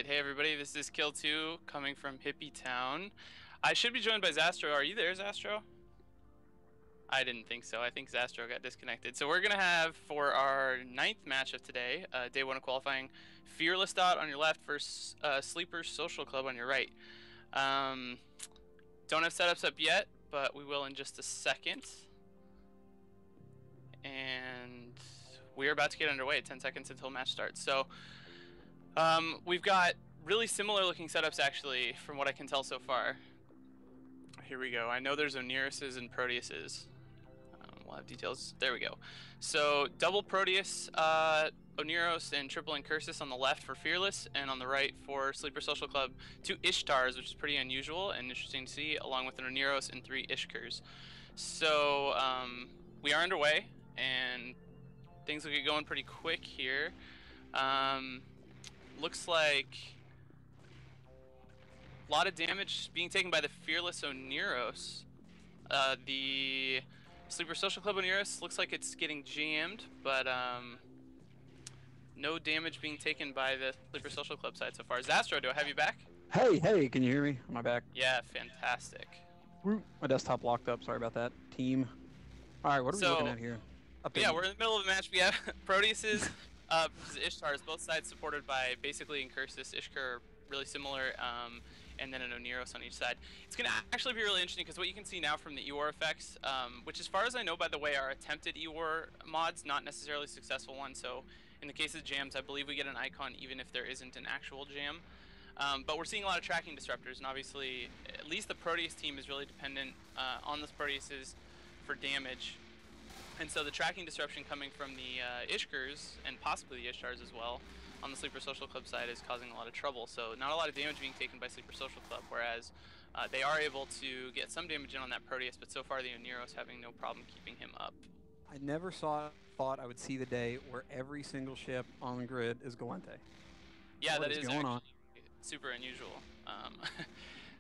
Alright, hey everybody, this is Kill 2 coming from Hippie Town. I should be joined by Zastro. Are you there, Zastro? I didn't think so. I think Zastro got disconnected. So we're going to have, for our ninth match of today, day 1 of qualifying, Fearless Dot on your left versus Sleepers Social Club on your right. Don't have setups up yet, but we will in just a second. And we're about to get underway, 10 seconds until match starts. So we've got really similar looking setups actually, from what I can tell so far. Here we go. I know there's Oniruses and Proteuses. We'll have details. There we go. So double Proteus, Oniros, and triple Incursus on the left for Fearless, and on the right for Sleeper Social Club, 2 Ishtars, which is pretty unusual and interesting to see, along with an Oniros and 3 Ishkers. So we are underway, and things will get going pretty quick here. Looks like a lot of damage being taken by the Fearless Oniros. The Sleeper Social Club Oniros looks like it's getting jammed, but no damage being taken by the Sleeper Social Club side so far. Zastro, do I have you back? Hey, can you hear me? Am I back? Yeah, fantastic. My desktop locked up, sorry about that. Team. Alright, what are we looking at here? Yeah, we're in the middle of a match. We have Proteuses versus Ishtars, both sides supported by basically Incursus. Ishkar really similar, and then an Oniros on each side. It's going to actually be really interesting because what you can see now from the EWAR effects, which as far as I know, by the way, are attempted EWAR mods, not necessarily successful ones. So in the case of jams, I believe we get an icon even if there isn't an actual jam. But we're seeing a lot of tracking disruptors, and obviously at least the Proteus team is really dependent on those Proteuses for damage. And so the tracking disruption coming from the Ishkers, and possibly the Ishtars as well, on the Sleeper Social Club side is causing a lot of trouble. So not a lot of damage being taken by Sleeper Social Club, whereas they are able to get some damage in on that Proteus, but so far the Oniros having no problem keeping him up. I never thought I would see the day where every single ship on the grid is Galente. Yeah, that is actually super unusual.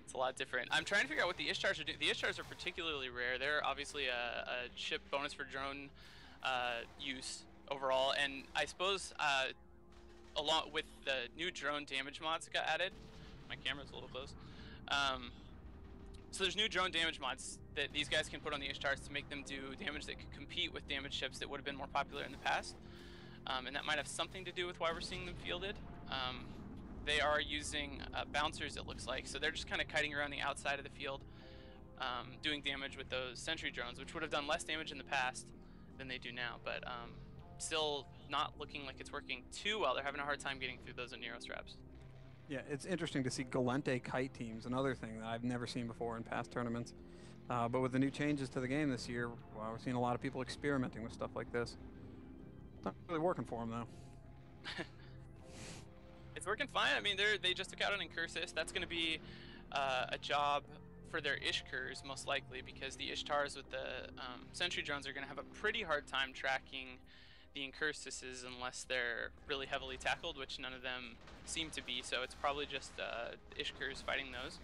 It's a lot different. I'm trying to figure out what the Ishtars are doing. The Ishtars are particularly rare. They're obviously a ship bonus for drone use overall, and I suppose along with the new drone damage mods that got added, my camera's a little close. So there's new drone damage mods that these guys can put on the Ishtars to make them do damage that could compete with damage ships that would have been more popular in the past, and that might have something to do with why we're seeing them fielded. They are using bouncers, it looks like, so they're just kind of kiting around the outside of the field, doing damage with those sentry drones, which would have done less damage in the past than they do now, but still not looking like it's working too well. They're having a hard time getting through those Oniros traps. Yeah, it's interesting to see Galente kite teams, another thing that I've never seen before in past tournaments. But with the new changes to the game this year, well, we're seeing a lot of people experimenting with stuff like this. It's not really working for them, though. It's working fine. I mean, they just took out an Incursus. That's going to be a job for their Ishkers, most likely, because the Ishtars with the sentry drones are going to have a pretty hard time tracking the Incursuses unless they're really heavily tackled, which none of them seem to be. So it's probably just Ishkers fighting those.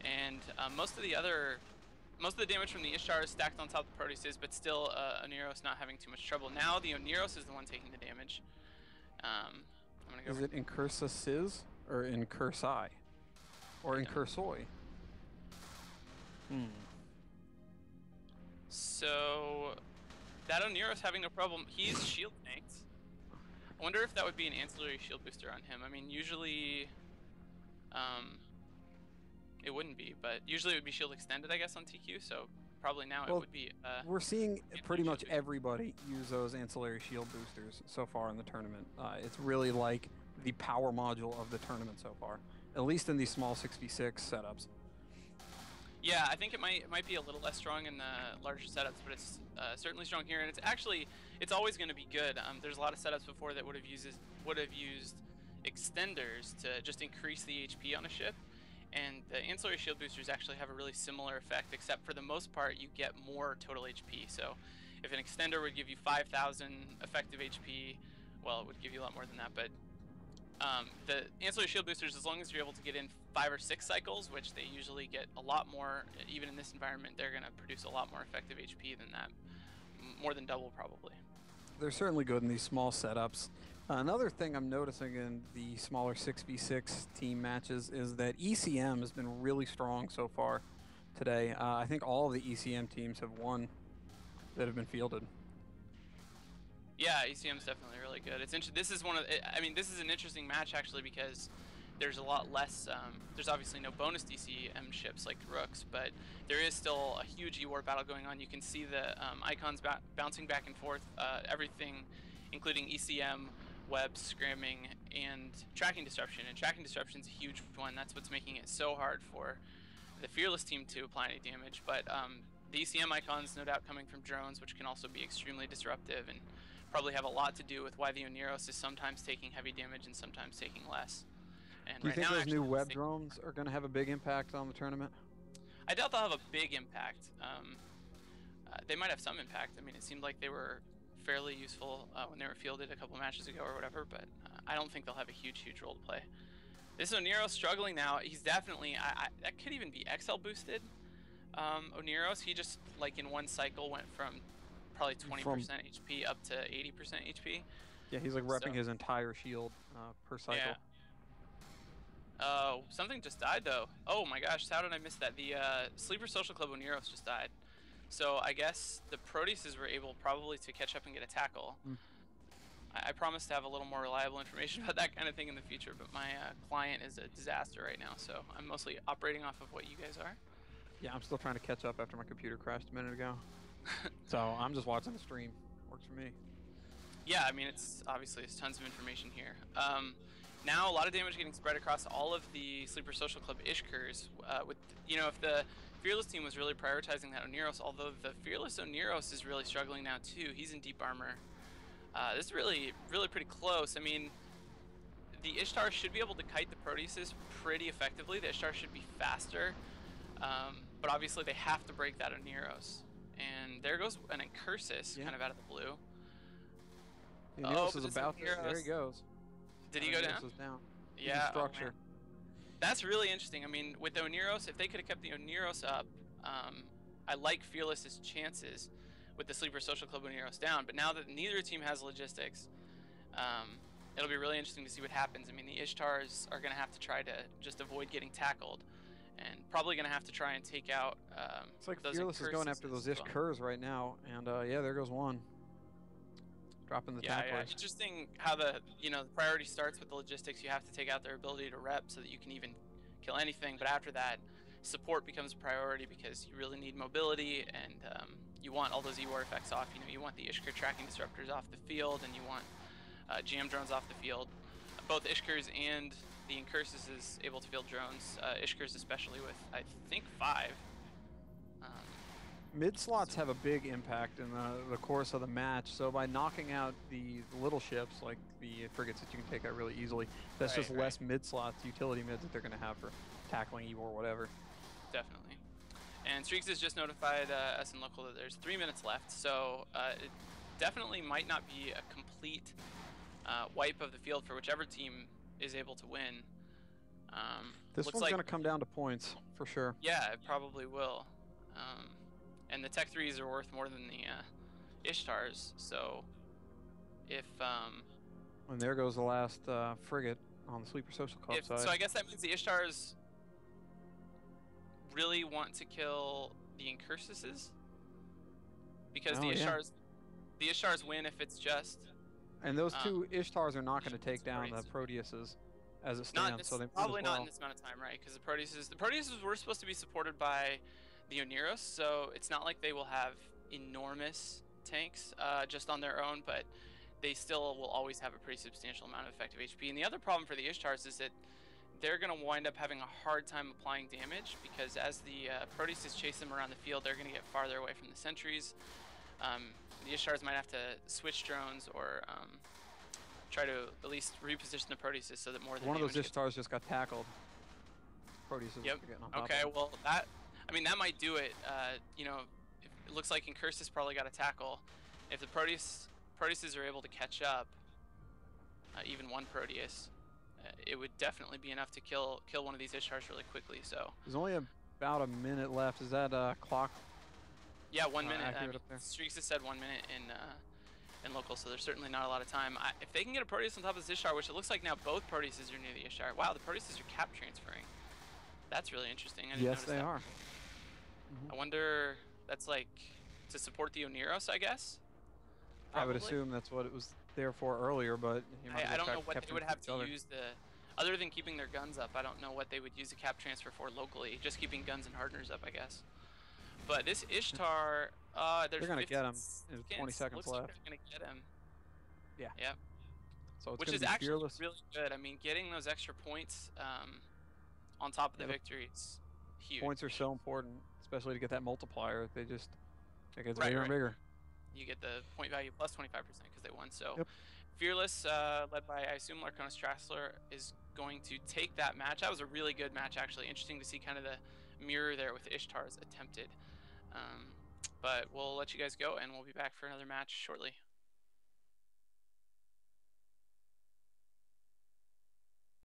And most of the damage from the Ishtar is stacked on top of the Proteuses, but still Oniros not having too much trouble. Now the Oniros is the one taking the damage. Is it Incursuses or Incursi? Or Incursoi? So that Oniros having no problem. He's shield tanked. I wonder if that would be an ancillary shield booster on him. I mean, usually it wouldn't be, but usually it would be shield extended, I guess, on TQ, so probably now it would be we're seeing pretty much everybody use those ancillary shield boosters so far in the tournament. It's really like the power module of the tournament so far, at least in these small 6v6 setups. Yeah, I think it might be a little less strong in the larger setups, but it's certainly strong here, and it's always going to be good. There's a lot of setups before that would have used extenders to just increase the HP on a ship. And the ancillary shield boosters actually have a really similar effect, except for the most part you get more total HP. So if an extender would give you 5,000 effective HP, well, it would give you a lot more than that, but the ancillary shield boosters, as long as you're able to get in 5 or 6 cycles, which they usually get a lot more, even in this environment, they're going to produce a lot more effective HP than that, more than double probably. They're certainly good in these small setups. Another thing I'm noticing in the smaller 6v6 team matches is that ECM has been really strong so far today. I think all of the ECM teams have won that have been fielded. Yeah, ECM's definitely really good. It's this is one of I mean, this is an interesting match actually because there's a lot less. There's obviously no bonus DCM ships like Rooks, but there is still a huge E-War battle going on. You can see the icons bouncing back and forth. Everything, including ECM, web, scrimming, and tracking disruption. And tracking disruption is a huge one. That's what's making it so hard for the Fearless team to apply any damage. But the ECM icons, no doubt, coming from drones, which can also be extremely disruptive and probably have a lot to do with why the Oneros is sometimes taking heavy damage and sometimes taking less. And Do you right think now, those actually, new web drones are going to have a big impact on the tournament? I doubt they'll have a big impact. They might have some impact. I mean, it seemed like they were fairly useful when they were fielded a couple matches ago or whatever, but I don't think they'll have a huge role to play. This Oneros struggling now. He's definitely, that could even be XL boosted. Oneros, he just, like in one cycle, went from probably 20% HP up to 80% HP. Yeah, he's like repping his entire shield per cycle. Yeah. Something just died though. Oh my gosh, how did I miss that? The Sleeper Social Club Oneros just died. So I guess the Proteuses were able probably to catch up and get a tackle. I promise to have a little more reliable information about that kind of thing in the future, but my client is a disaster right now, so I'm mostly operating off of what you guys are. Yeah, I'm still trying to catch up after my computer crashed a minute ago. So I'm just watching the stream. Works for me. Yeah, I mean, it's obviously there's tons of information here. Now a lot of damage getting spread across all of the Sleeper Social Club Ishkers. With, you know, if the Fearless team was really prioritizing that Oneros, although the Fearless Oneros is really struggling now too. He's in deep armor. This is really pretty close. I mean, the Ishtar should be able to kite the Proteuses pretty effectively. The Ishtar should be faster, but obviously they have to break that Oneros. And there goes an Incursus, kind of out of the blue. The Oneros is about to, there he goes. Did he go down? Down. Yeah. Structure. That's really interesting. I mean, with the Oneros, if they could have kept the Oneros up, I like Fearless's chances with the Sleeper Social Club Oneros down. But now that neither team has logistics, it'll be really interesting to see what happens. I mean, the Ishtars are going to have to try to just avoid getting tackled, and probably going to have to try and take out it's like those Fearless is going after those Ishkurs right now, and yeah, there goes one. Dropping the tacklers. Yeah, interesting how the priority starts with the logistics. You have to take out their ability to rep so that you can even kill anything. But after that, support becomes a priority because you really need mobility and you want all those E-War effects off. You want the Ishkur tracking disruptors off the field, and you want jam drones off the field. Both Ishkurs and the Incursus is able to field drones. Ishkurs especially with, I think, 5. Mid slots have a big impact in the course of the match, so by knocking out the little ships, like the frigates that you can take out really easily, that's just less mid slots, utility mids that they're going to have for tackling Evo or whatever. Definitely. And Streaks has just notified us in local that there's 3 minutes left, so it definitely might not be a complete wipe of the field for whichever team is able to win. This one's going to come down to points, for sure. Yeah, it probably will. And the Tech 3s are worth more than the Ishtars, so if... and there goes the last frigate on the Sleeper Social Club side. So I guess that means the Ishtars really want to kill the Incursuses? Because the Ishtars win if it's just... And those two Ishtars are not going to take down the Proteuses as it stands, so they probably not in this amount of time, right? Because the Proteuses were supposed to be supported by the Oneros, so it's not like they will have enormous tanks just on their own, but they still will always have a pretty substantial amount of effective HP. And the other problem for the Ishtars is that they're going to wind up having a hard time applying damage, because as the Proteuses chase them around the field, they're going to get farther away from the sentries. The Ishtars might have to switch drones or try to at least reposition the Proteuses so that more than one of those Ishtars just got tackled. Proteuses are getting on top Okay, of it. well that that might do it. It looks like Incursus probably got a tackle. If the Proteuses are able to catch up, even one Proteus, it would definitely be enough to kill one of these Ishtars really quickly. So there's only about a minute left. Is that clock? Yeah, 1 minute. Streaks has said 1 minute in in local, so there's certainly not a lot of time. If they can get a Proteus on top of this Ishtar, which it looks like now both Proteuses are near the Ishtar. Wow, the Proteuses are cap transferring. That's really interesting. I didn't Yes, notice they that. are. I wonder, that's like to support the Oneros, I guess? I would Probably. assume that's what it was there for earlier, but you might as I well don't know what kept they would it have each to other. use other than keeping their guns up, I don't know what they would use a cap transfer for locally. Just keeping guns and hardeners up, I guess. But this Ishtar, there's They're gonna 50 get him. There's 20 seconds Looks like left. they're gonna get him. Yeah. Yep. So it's Which gonna is be actually fearless. really good. I mean, getting those extra points on top of the Yeah, the victory is huge. points are so important, especially to get that multiplier. It gets Right, bigger right. and bigger. You get the point value plus 25% because they won. So Yep. Fearless, led by, I assume, Larkonis Strassler, is going to take that match. That was a really good match, actually. Interesting to see kind of the mirror there with Ishtar's attempted. But we'll let you guys go, and we'll be back for another match shortly.